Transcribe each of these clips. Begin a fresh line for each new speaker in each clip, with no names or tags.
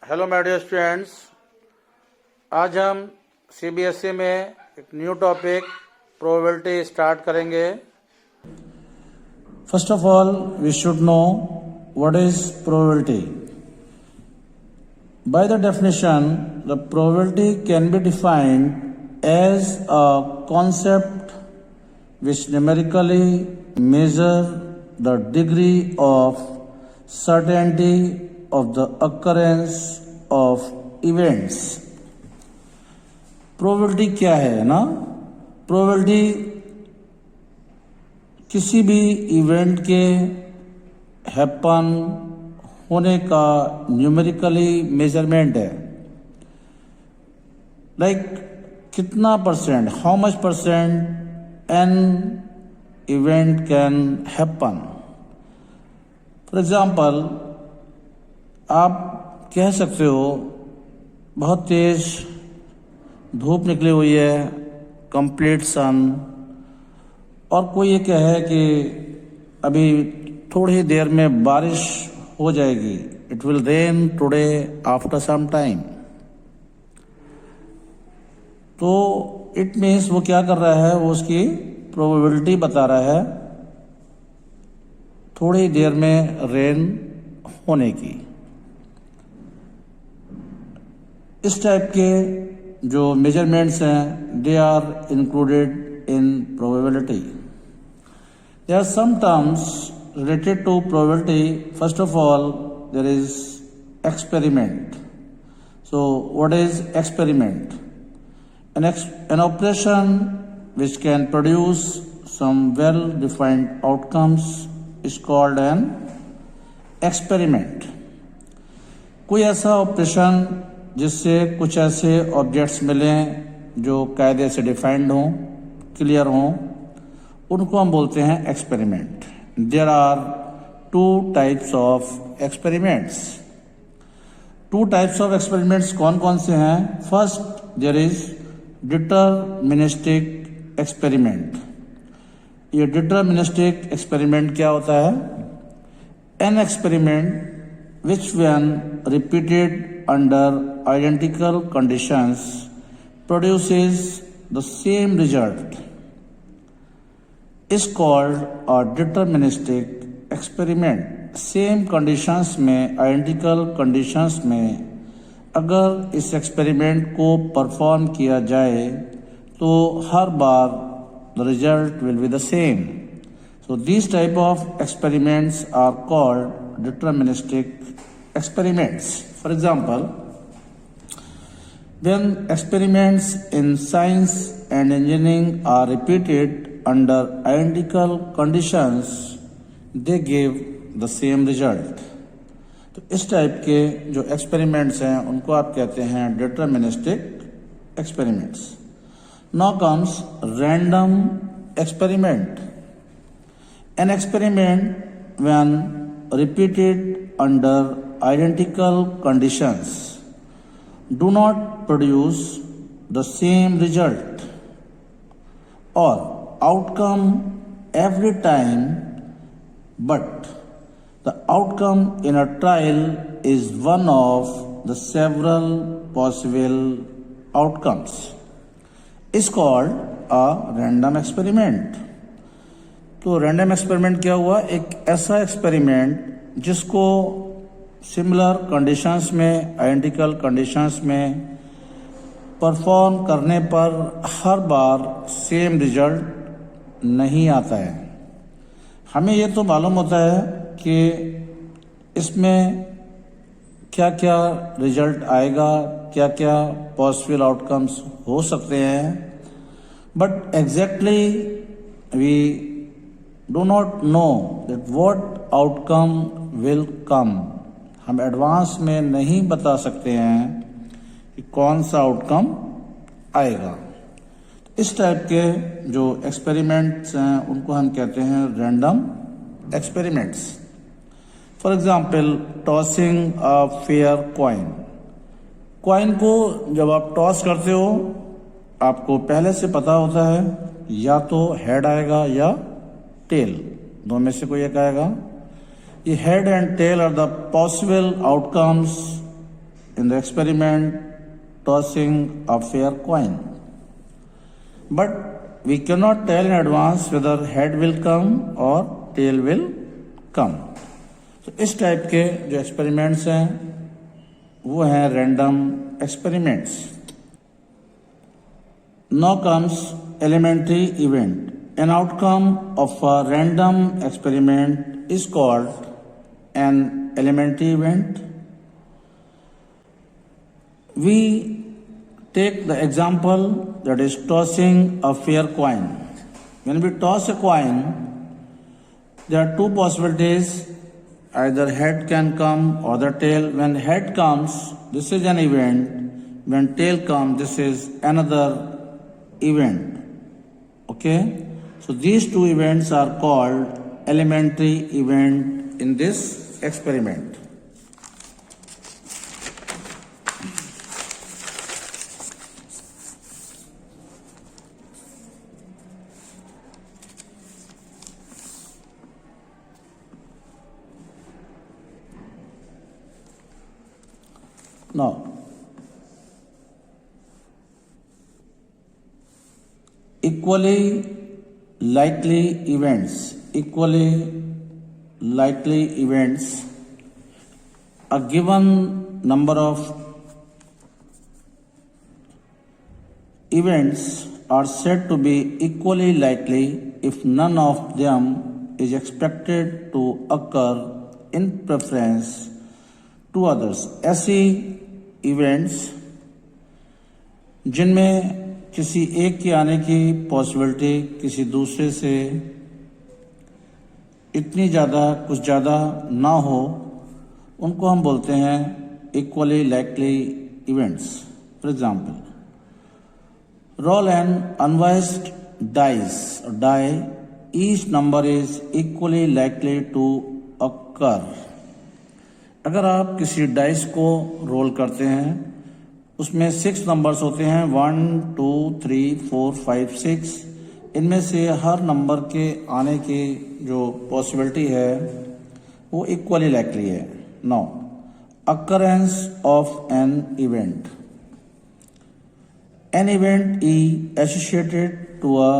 Hello my dear students, आज हम CBSE में एक न्यू टॉपिक प्रोबेबिलिटी स्टार्ट करेंगे।
First of all, we should know what is probability. By the definition, the probability can be defined as a concept which numerically measure the degree of certainty of the occurrence of events. Probability क्या है ना? Probability किसी भी event के happen होने का numerically measurement है। Like कितना percent, how much percent an event can happen. For example, आप कह सकते हो बहुत तेज धूप निकली हुई है, कंप्लीट सन, और कोई ये कहे कि अभी थोड़ी देर में बारिश हो जाएगी, it will rain today after some time. तो इट मीन्स वो क्या कर रहा है, वो उसकी प्रोबेबिलिटी बता रहा है थोड़ी देर में रेन होने की। इस टाइप के जो मेजरमेंट्स हैं, they are included in probability. There are some terms related to probability. First of all, there is experiment. So, what is experiment? An operation which can produce some well-defined outcomes is called an experiment. कोई ऐसा operation जिससे कुछ ऐसे objects मिलें जो कायदे से defined हों, क्लियर हों, उनको हम बोलते हैं experiment. There are two types of experiments. Two types of experiments कौन कौन से हैं? First, there is deterministic experiment. ये डिटरमिनिस्टिक एक्सपेरिमेंट क्या होता है? An experiment which when repeated under identical conditions produces the same result is called a deterministic experiment। Same conditions में, identical conditions में अगर इस एक्सपेरिमेंट को परफॉर्म किया जाए तो हर बार the result will be the same. So this type of experiments are called deterministic experiments. For example, when experiments in science and engineering are repeated under identical conditions, they give the same result। तो इस type के जो experiments हैं उनको आप कहते हैं deterministic experiments. Now comes random experiment. An experiment when repeated under identical conditions do not produce the same result or outcome every time, but the outcome in a trial is one of the several possible outcomes is called a random experiment। तो random experiment क्या हुआ? एक ऐसा experiment जिसको similar conditions में, identical conditions में perform करने पर हर बार सेम रिजल्ट नहीं आता है। हमें ये तो मालूम होता है कि इसमें क्या क्या रिजल्ट आएगा, क्या क्या पॉसिबल आउटकम्स हो सकते हैं, but exactly we do not know that what outcome will come. हम एडवांस में नहीं बता सकते हैं कि कौन सा आउटकम आएगा। इस टाइप के जो एक्सपेरिमेंट्स हैं उनको हम कहते हैं random experiments. For example, tossing a fair coin. Coin को जब आप टॉस करते हो, आपको पहले से पता होता है या तो हेड आएगा या टेल, दो में से कोई एक आएगा। ये head and tail are the possible outcomes in the experiment tossing a fair coin. But we cannot tell in advance whether head will come or tail will come. तो इस टाइप के जो एक्सपेरिमेंट्स हैं वो हैं random experiments. Now comes elementary event. An outcome of a random experiment is called an elementary event. We take the example that is tossing a fair coin. When we toss a coin, there are two possibilities. Either head can come or the tail. When head comes, this is an event. When tail comes, this is another event. Okay? So these two events are called elementary event in this experiment. Now, equally likely events, a given number of events are said to be equally likely if none of them is expected to occur in preference to others. ऐसी events जिनमें किसी एक के आने की possibility किसी दूसरे से इतनी ज़्यादा कुछ ज़्यादा ना हो, उनको हम बोलते हैं equally likely events. For example, roll an unvised die, each number is equally likely to occur. अगर आप किसी डाइस को रोल करते हैं, उसमें 6 नंबर्स होते हैं, 1 2 3 4 5 6. इनमें से हर नंबर के आने की जो पॉसिबिलिटी है वो इक्वली लाइकली है. Now, occurrence of an event. An event E associated to a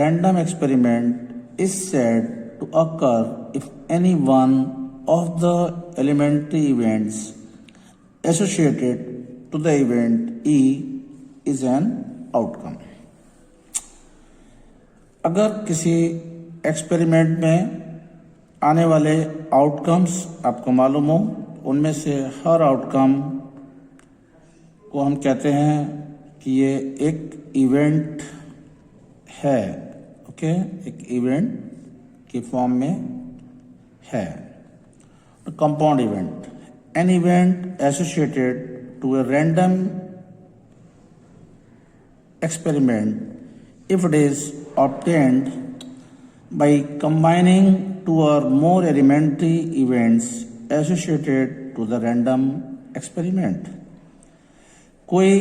random experiment is said to occur if any one of the elementary events associated to the event E is an outcome. अगर किसी experiment में आने वाले outcomes आपको मालूम हो, उनमें से हर आउटकम को हम कहते हैं कि ये एक इवेंट है. ओके, एक इवेंट की फॉर्म में है. Compound event, an event associated to a random experiment if it is obtained by combining 2 or more elementary events associated to the random experiment. कोई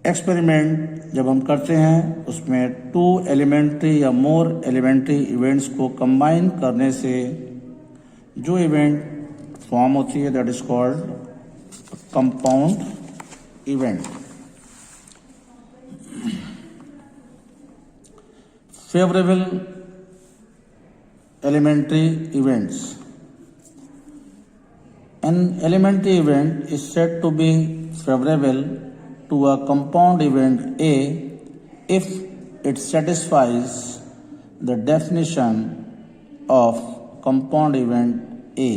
एक्सपेरिमेंट जब हम करते हैं उसमें 2 एलिमेंट्री या मोर एलिमेंट्री इवेंट्स को कंबाइन करने से जो इवेंट फॉर्म होती है that is called compound event. Favourable elementary events. An elementary event is said to be favorable to a compound event A if it satisfies the definition of compound event A.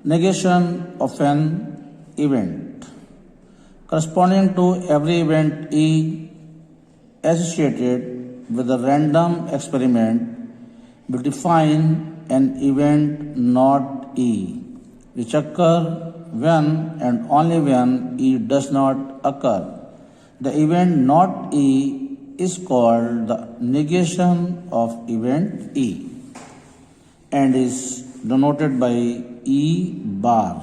Negation of an event. Corresponding to every event E associated with a random experiment, we define an event not E, which occur when and only when E does not occur. The event not E is called the negation of event E and is denoted by E bar.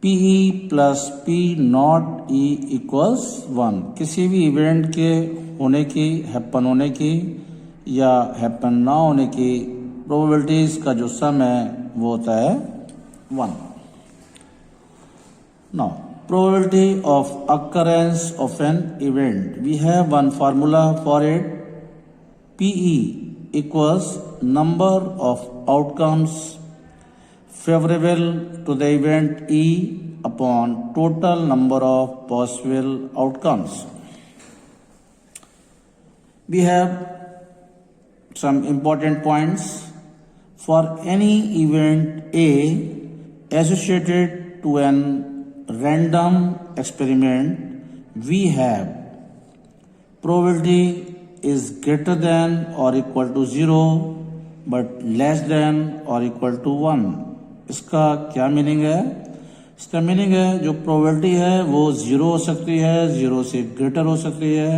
PE plus P not E equals 1. किसी भी event के होने की, happen होने की या happen ना होने की प्रोबेबिलिटीज का जो सम है वो होता है 1. Now, probability of occurrence of an event. We have one formula for it. PE equals number of outcomes favorable to the event E upon total number of possible outcomes. We have some important points. For any event A associated to an random experiment, we have probability is greater than or equal to 0 but less than or equal to 1. इसका क्या meaning है? इसका meaning है जो probability है वो 0 हो सकती है, 0 से ग्रेटर हो सकती है,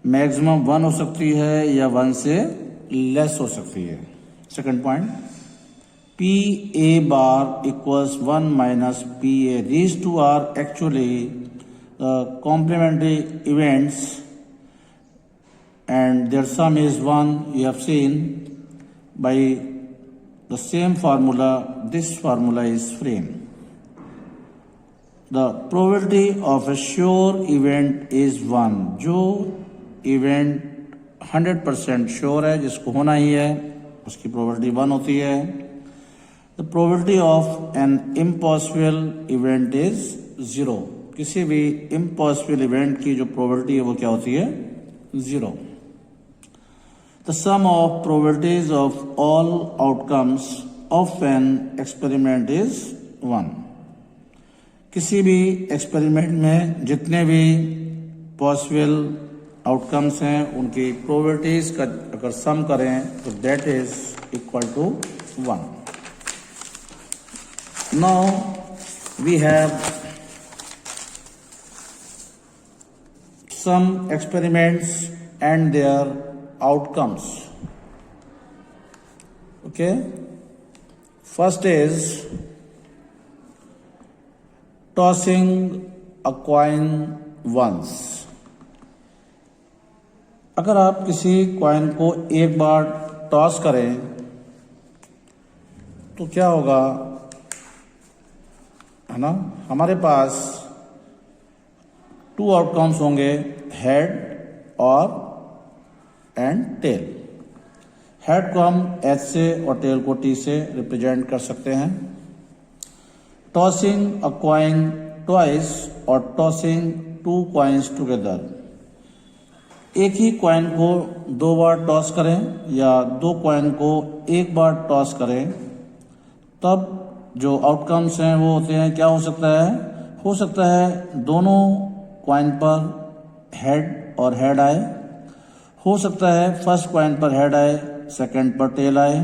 मैक्सिमम 1 हो सकती है या 1 से लेस हो सकती है. Second point, P A bar equals 1 minus P A. These two are actually complementary events and their sum is 1. You have seen by the same formula, this formula is framed. The probability of a sure event is 1. जो event 100% sure है, जिसको होना ही है, उसकी probability 1 होती है. The probability of an impossible event is 0. किसी भी impossible event की जो probability है वो क्या होती है? 0. The sum of probabilities of all outcomes of an experiment is 1. किसी भी experiment में जितने भी possible outcomes हैं उनकी probabilities का अगर sum करें तो that is equal to 1. Now we have some experiments and their outcomes. Okay, first is tossing a coin once. अगर आप किसी कॉइन को एक बार टॉस करें तो क्या होगा, है ना? हमारे पास 2 आउटकम्स होंगे, हेड और एंड टेल. हेड को हम एच से और टेल को टी से रिप्रेजेंट कर सकते हैं. टॉसिंग अ कॉइन ट्वाइस और टॉसिंग 2 कॉइन्स टुगेदर. एक ही कॉइन को 2 बार टॉस करें या 2 कॉइन को एक बार टॉस करें, तब जो आउटकम्स हैं वो होते हैं, क्या हो सकता है दोनों कॉइन पर हेड और हेड आए, हो सकता है फर्स्ट कॉइन पर हेड आए, सेकंड पर टेल आए,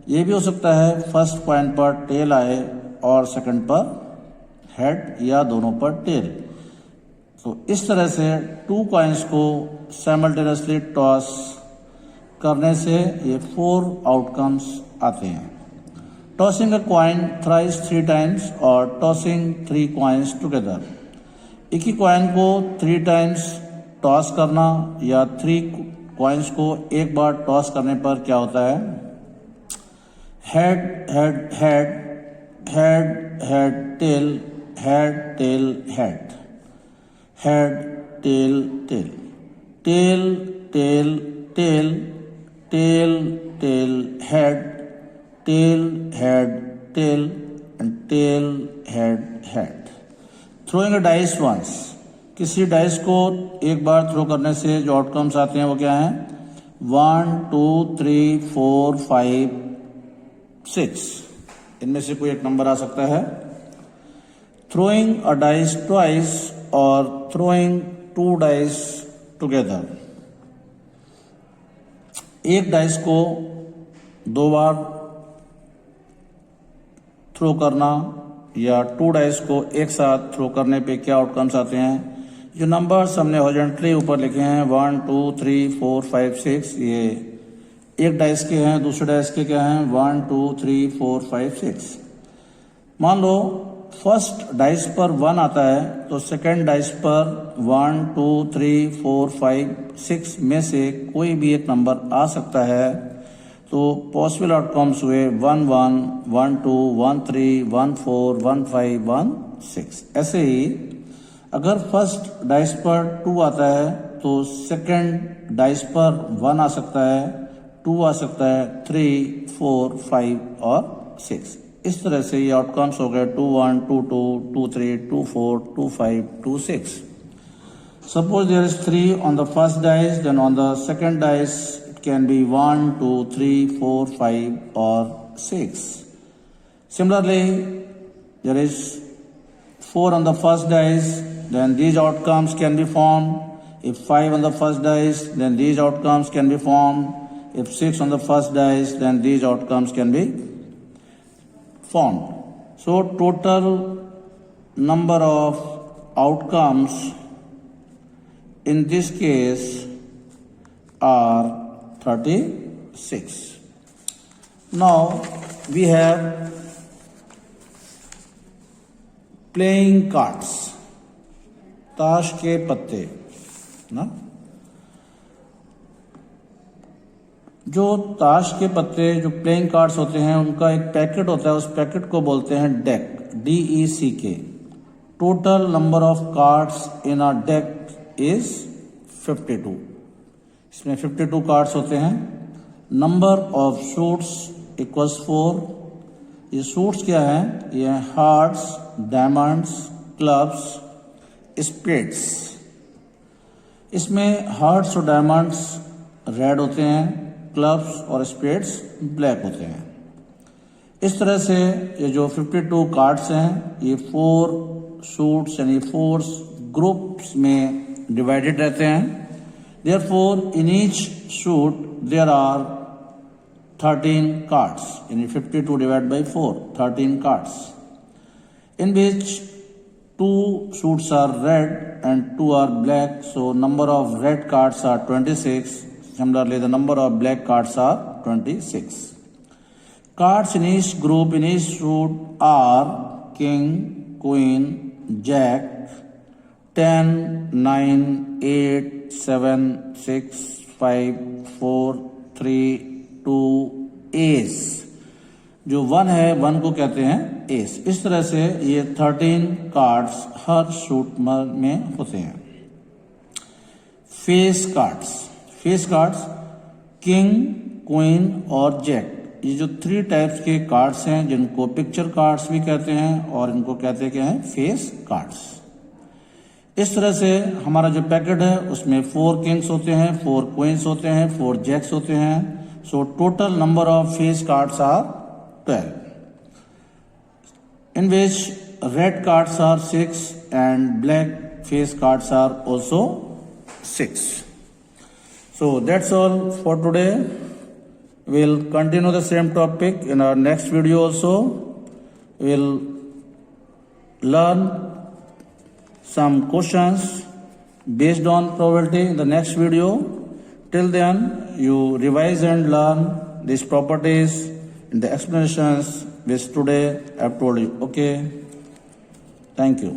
ये भी हो सकता है फर्स्ट कॉइन पर टेल आए और सेकंड पर हेड या दोनों पर टेल. तो इस तरह से 2 कॉइन्स को साइमल्टेनियसली टॉस करने से ये 4 आउटकम्स आते हैं. Tossing a coin thrice 3 times और टॉसिंग 3 कॉइन्स टुगेदर. एक ही कॉइन को 3 टाइम्स टॉस करना या 3 कॉइन्स को एक बार टॉस करने पर क्या होता है? Head head head head head tail head tail head head tail tail tail tail tail tail tail head tail, head, tail, and tail, head, head. Throwing a dice once. किसी dice को एक बार throw करने से जो outcomes आते हैं वो क्या हैं? 1 2 3 4 5 6. इनमें से कोई एक नंबर आ सकता है. Throwing a dice twice और throwing 2 dice together. एक डाइस को 2 बार थ्रो करना या 2 डाइस को एक साथ थ्रो करने पे क्या आउटकम्स आते हैं? जो नंबर्स हमने हॉरिजॉन्टली ऊपर लिखे हैं 1 2 3 4 5 6, ये एक डाइस के हैं, दूसरे डाइस के क्या हैं? 1 2 3 4 5 6. मान लो फर्स्ट डाइस पर 1 आता है तो सेकंड डाइस पर 1 2 3 4 5 6 में से कोई भी एक नंबर आ सकता है. तो पॉसिबल आउटकम्स हुए 1 1 1 2 1 3 1 4 1 5 1 6। ऐसे ही अगर फर्स्ट डाइस पर 2 आता है तो सेकंड डाइस पर 1 आ सकता है, 2 आ सकता है, 3 4 5 और 6। इस तरह से ये आउटकम्स हो गए 2 1 2 2 2 3 2 4 2 5 2 6। Suppose there is 3 on the first dice, then on the second dice it can be 1, 2, 3, 4, 5 or 6. Similarly, there is 4 on the first dice, then these outcomes can be formed. If 5 on the first dice, then these outcomes can be formed. If 6 on the first dice, then these outcomes can be formed. So total number of outcomes in this case are 36. Now we have playing cards, ताश के पत्ते ना। जो ताश के पत्ते जो playing cards होते हैं उनका एक पैकेट होता है, उस पैकेट को बोलते हैं deck, DECK। Total number of cards in a deck is 52। इसमें 52 कार्ड्स होते हैं। Number of suits equals 4। ये सूट्स क्या है? ये हार्ट्स, डायमंड्स, क्लब्स, स्पेड्स। इसमें हार्ट्स और डायमंड्स रेड होते हैं, क्लब्स और स्पेड्स ब्लैक होते हैं। इस तरह से ये जो 52 कार्ड्स हैं ये 4 सूट्स यानी 4 ग्रुप्स में डिवाइडेड रहते हैं। Therefore, in each suit there are 13 cards. यानी 52 divided by 4, 13 cards, in which 2 suits are red and 2 are black. So number of red cards are 26. Similarly, the number of black cards are 26. Cards in each group, in each suit are king, queen, jack, 10, 9, 8, 7, 6, 5, 4, 3, 2, ace। जो 1 है 1 को कहते हैं S. इस तरह से ये 13 cards हर suit में होते हैं। Face cards, face cards king, queen और जैक, ये जो 3 टाइप्स के कार्ड्स हैं जिनको पिक्चर कार्ड्स भी कहते हैं और इनको कहते क्या हैं? Face cards. इस तरह से हमारा जो पैकेट है उसमें 4 किंग्स होते हैं, 4 क्वींस होते हैं, 4 जैक्स होते हैं। So total number of face cards are 12, in which red cards are 6 and black face cards are also 6. So that's all for today. We'll continue the same topic in our next video also. We'll learn some questions based on probability in the next video. Till then, you revise and learn these properties in the explanations which today I have told you. Okay? Thank you.